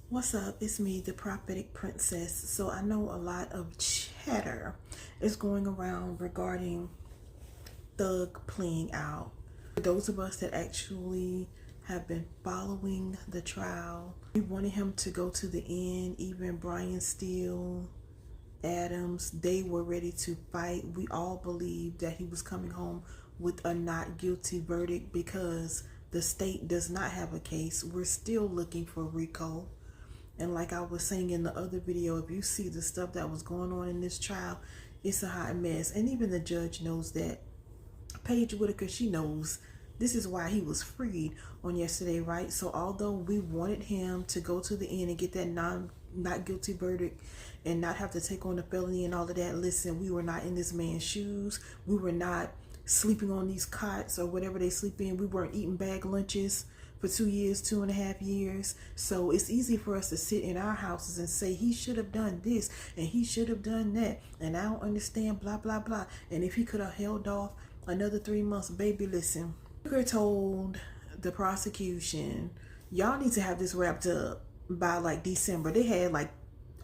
What's up? It's me, the prophetic princess. So I know a lot of chatter is going around regarding Thug pleading out. For those of us that actually have been following the trial, we wanted him to go to the end. Even Brian Steele, Adams, they were ready to fight. We all believed that he was coming home with a not guilty verdict because the state does not have a case. We're still looking for Rico. And like I was saying in the other video, if you see the stuff that was going on in this trial, it's a hot mess. And even the judge knows that. Paige Whitaker, she knows this is why he was freed on yesterday, right? So although we wanted him to go to the end and get that not guilty verdict and not have to take on the felony and all of that, listen, we were not in this man's shoes. We were not sleeping on these cots or whatever they sleep in. We weren't eating bag lunches for 2 years, 2.5 years. So it's easy for us to sit in our houses and say he should have done this and he should have done that, and I don't understand, blah blah blah. And if he could have held off another 3 months, baby, listen, Booker told the prosecution, y'all need to have this wrapped up by like December. They had like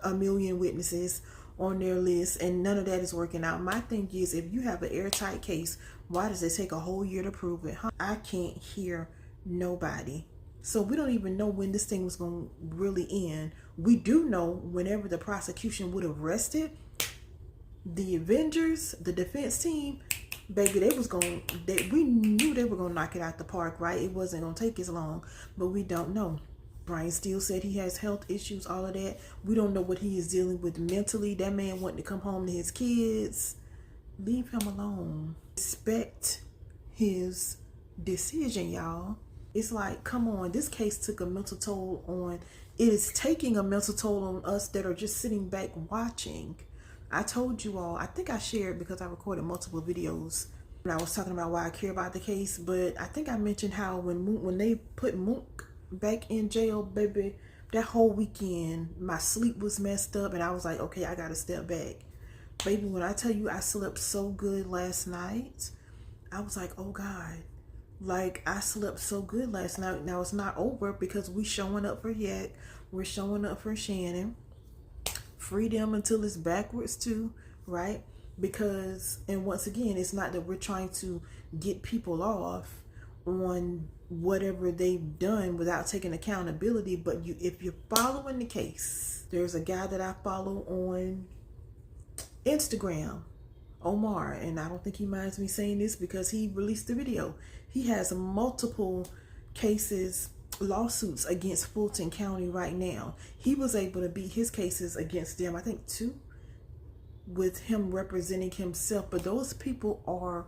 1 million witnesses on their list and none of that is working out. My thing is, if you have an airtight case, why does it take a whole year to prove it? I can't hear nobody. So we don't even know when this thing was going to really end. We do know whenever the prosecution would have rested the Avengers, the defense team, baby, we knew they were going to knock it out the park, right? It wasn't going to take as long, but we don't know. Brian Steele said he has health issues, all of that. We don't know what he is dealing with mentally. That man wanting to come home to his kids. Leave him alone. Respect his decision, y'all. It's like, come on, this case took a mental toll on, it is taking a mental toll on us that are just sitting back watching. I told you all, I think I shared because I recorded multiple videos when I was talking about why I care about the case, but I think I mentioned how when they put Mook back in jail, baby, that whole weekend, my sleep was messed up and I was like, okay, I gotta step back. Baby, when I tell you I slept so good last night, I was like, oh God. Like, I slept so good last night. Now, it's not over because we showing up for Yak. We're showing up for Shannon. Free them until it's backwards too, right? Because, and once again, it's not that we're trying to get people off on whatever they've done without taking accountability. But if you're following the case, there's a guy that I follow on Instagram, Omar, and I don't think he minds me saying this because he released the video. He has multiple cases, lawsuits against Fulton County right now. He was able to beat his cases against them, I think 2, with him representing himself. But those people are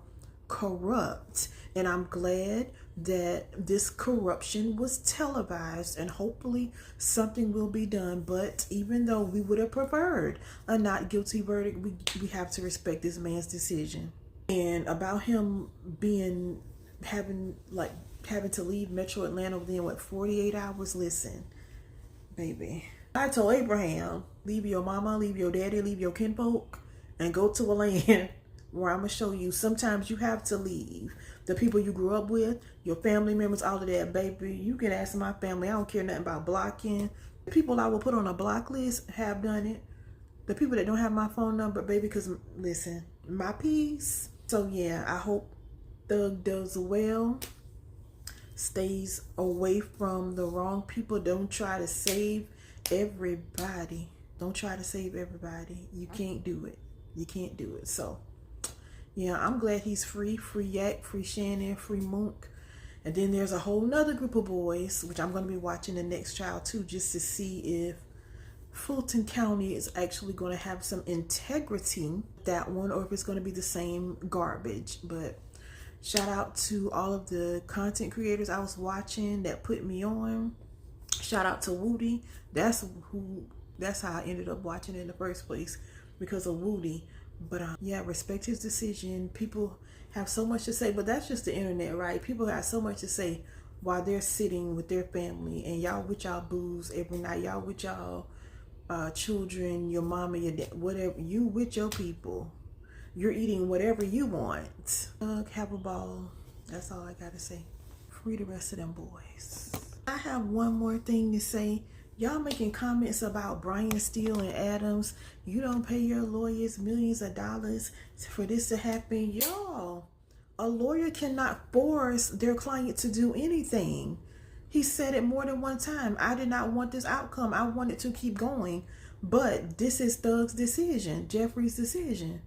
corrupt, and I'm glad that this corruption was televised and hopefully something will be done. But even though we would have preferred a not guilty verdict, we have to respect this man's decision. And about him having to leave Metro Atlanta within what, 48 hours, listen, baby, I told Abraham, leave your mama, leave your daddy, leave your kinfolk and go to a land where I'm going to show you sometimes you have to leave the people you grew up with, your family members, all of that, baby. You can ask my family. I don't care nothing about blocking. The people I will put on a block list have done it. The people that don't have my phone number, baby, because listen, my peace. So yeah, I hope Thug does well, stays away from the wrong people. Don't try to save everybody. Don't try to save everybody. You can't do it. You can't do it. So yeah, I'm glad he's free. Free Yak, free Shannon, free Mook. And then there's a whole nother group of boys, which I'm going to be watching the next trial too, just to see if Fulton County is actually going to have some integrity, that one, or if it's going to be the same garbage. But shout out to all of the content creators I was watching that put me on. Shout out to Woody. That's how I ended up watching it in the first place, because of Woody. But yeah, respect his decision. People have so much to say, but that's just the internet, right? People have so much to say while they're sitting with their family, and y'all with y'all booze every night. Y'all with y'all children, your mama, your dad, whatever. You with your people. You're eating whatever you want. Have a ball. That's all I gotta say. Free the rest of them boys. I have one more thing to say Y'all making comments about Brian Steele and Adams. You don't pay your lawyers millions of dollars for this to happen. Y'all, a lawyer cannot force their client to do anything. He said it more than one time. I did not want this outcome. I wanted to keep going. But this is Thug's decision, Jeffrey's decision.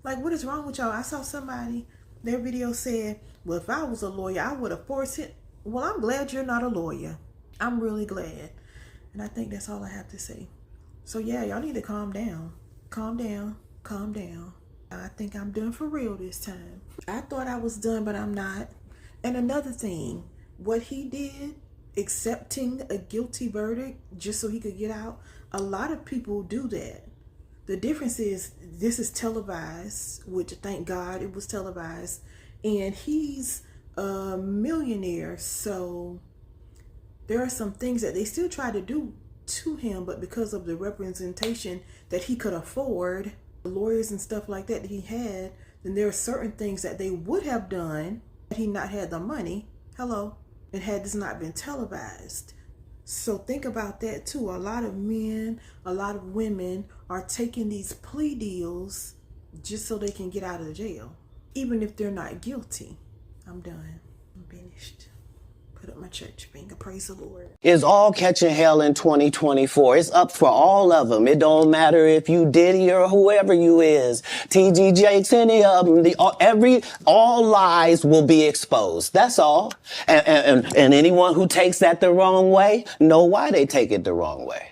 Like, what is wrong with y'all? I saw somebody, their video said, well, if I was a lawyer, I would have forced it. Well, I'm glad you're not a lawyer. I'm really glad. And I think that's all I have to say. So yeah, y'all need to calm down. Calm down. Calm down. I think I'm done for real this time. I thought I was done, but I'm not. And another thing, what he did, accepting a guilty verdict just so he could get out, a lot of people do that. The difference is this is televised, which thank God it was televised, and he's a millionaire, so there are some things that they still try to do to him, but because of the representation that he could afford, the lawyers and stuff like that he had, then there are certain things that they would have done had he not had the money. Hello. And had this not been televised. So think about that too. A lot of men, a lot of women are taking these plea deals just so they can get out of jail, even if they're not guilty. I'm done. I'm finished. Put up my church finger. Praise the Lord. It's all catching hell in 2024. It's up for all of them. It don't matter if you Diddy or whoever you is. TG Jakes, any of them. All lies will be exposed. That's all. And anyone who takes that the wrong way, know why they take it the wrong way.